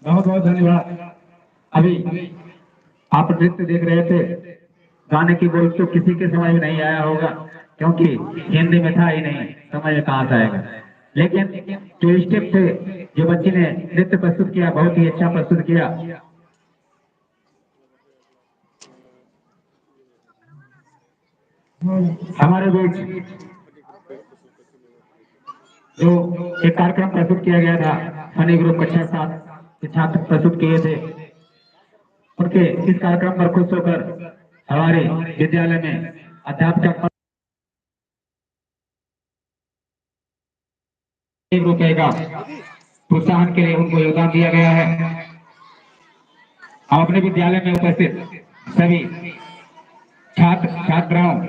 बहुत बहुत धन्यवाद। अभी आप नृत्य देख रहे थे, गाने की बोल तो किसी के समझ में नहीं आया होगा, क्योंकि हिंदी में था ही नहीं, समझ में कहाँ से आएगा। लेकिन जो स्टेप थे, जो बच्ची ने नृत्य प्रस्तुत किया, बहुत ही अच्छा प्रस्तुत किया। हमारे बीच जो एक कार्यक्रम प्रस्तुत किया गया था, फनी ग्रुप कक्षा 7 के छात्र प्रस्तुत किए थे, उनके इस कार्यक्रम पर खुश होकर हमारे विद्यालय में अध्यापक ₹1 का प्रोत्साहन के लिए उनको योगदान दिया गया है। हम अपने विद्यालय में उपस्थित सभी छात्र छात्राओं